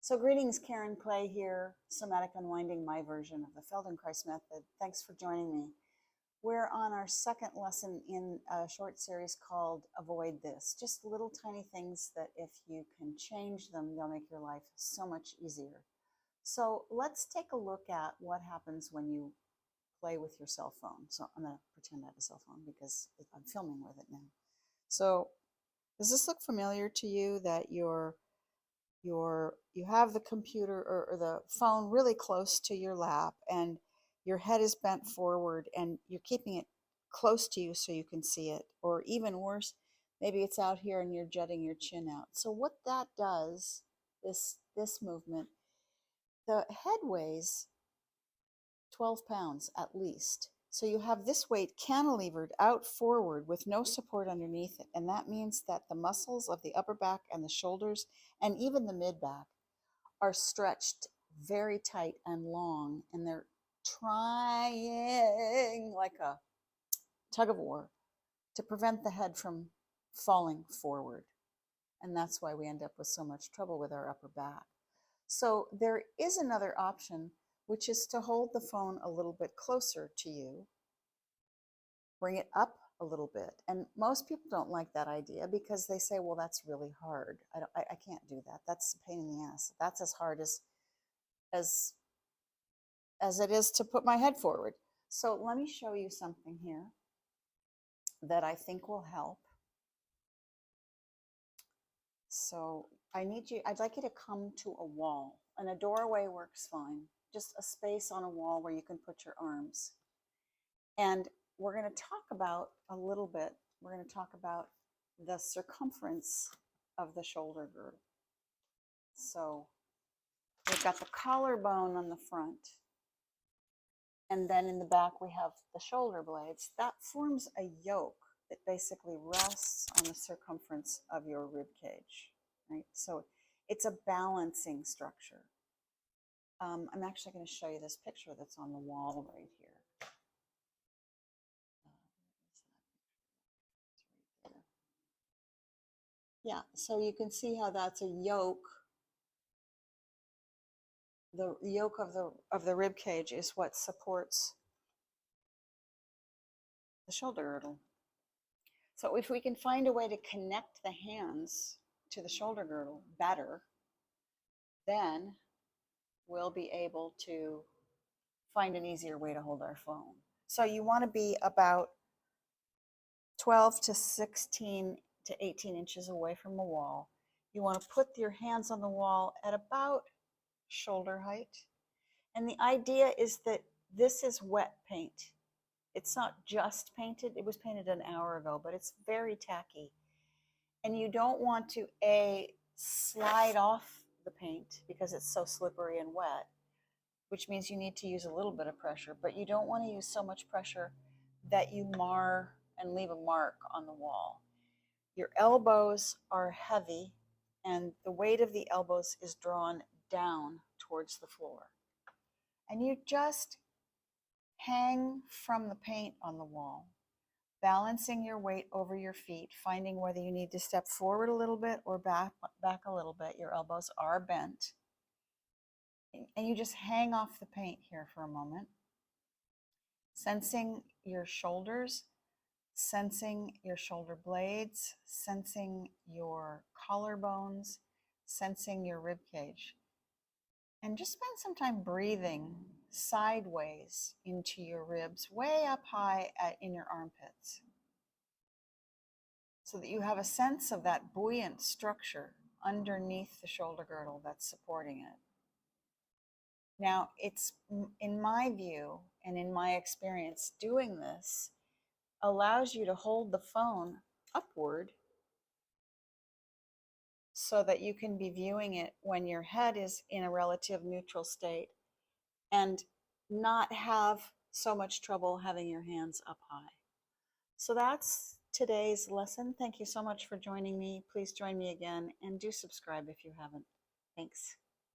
So greetings, Karen Clay here, Somatic Unwinding, my version of the Feldenkrais method. Thanks for joining me. We're on our second lesson in a short series called Avoid This. Just little tiny things that if you can change them, they'll make your life so much easier. So let's take a look at what happens when you play with your cell phone. So I'm going to pretend I have a cell phone because I'm filming with it now. So does this look familiar to you, that you have the computer or the phone really close to your lap and your head is bent forward and you're keeping it close to you so you can see it? Or even worse, maybe it's out here and you're jutting your chin out. So what that does, this movement, the head weighs 12 pounds at least. So you have this weight cantilevered out forward with no support underneath it. And that means that the muscles of the upper back and the shoulders and even the mid back are stretched very tight and long, and they're trying like a tug of war to prevent the head from falling forward. And that's why we end up with so much trouble with our upper back. So there is another option, which is to hold the phone a little bit closer to you, bring it up a little bit. And most people don't like that idea because they say, well, that's really hard. I can't do that. That's a pain in the ass. That's as hard as it is to put my head forward. So let me show you something here that I think will help. So I'd like you to come to a wall, and a doorway works fine. Just a space on a wall where you can put your arms. And we're going to talk about the circumference of the shoulder girdle. So we've got the collarbone on the front, and then in the back we have the shoulder blades. That forms a yoke that basically rests on the circumference of your rib cage, right? So it's a balancing structure. I'm actually going to show you this picture that's on the wall right here. Yeah, so you can see how that's a yoke. The yoke of the rib cage is what supports the shoulder girdle. So if we can find a way to connect the hands to the shoulder girdle better, then we'll be able to find an easier way to hold our phone. So you want to be about 12 to 16 to 18 inches away from the wall. You want to put your hands on the wall at about shoulder height. And the idea is that this is wet paint. It's not just painted. It was painted an hour ago, but it's very tacky. And you don't want to slide off the paint because it's so slippery and wet, which means you need to use a little bit of pressure, but you don't want to use so much pressure that you mar and leave a mark on the wall. Your elbows are heavy, and the weight of the elbows is drawn down towards the floor. And you just hang from the paint on the wall, balancing your weight over your feet, finding whether you need to step forward a little bit or back a little bit. Your elbows are bent. And you just hang off the paint here for a moment, sensing your shoulders, sensing your shoulder blades, sensing your collarbones, sensing your rib cage. And just spend some time breathing sideways into your ribs, way up high in your armpits, so that you have a sense of that buoyant structure underneath the shoulder girdle that's supporting it. Now, it's, in my view and in my experience, doing this allows you to hold the phone upward so that you can be viewing it when your head is in a relative neutral state and not have so much trouble having your hands up high. So that's today's lesson. Thank you so much for joining me. Please join me again and do subscribe if you haven't. Thanks.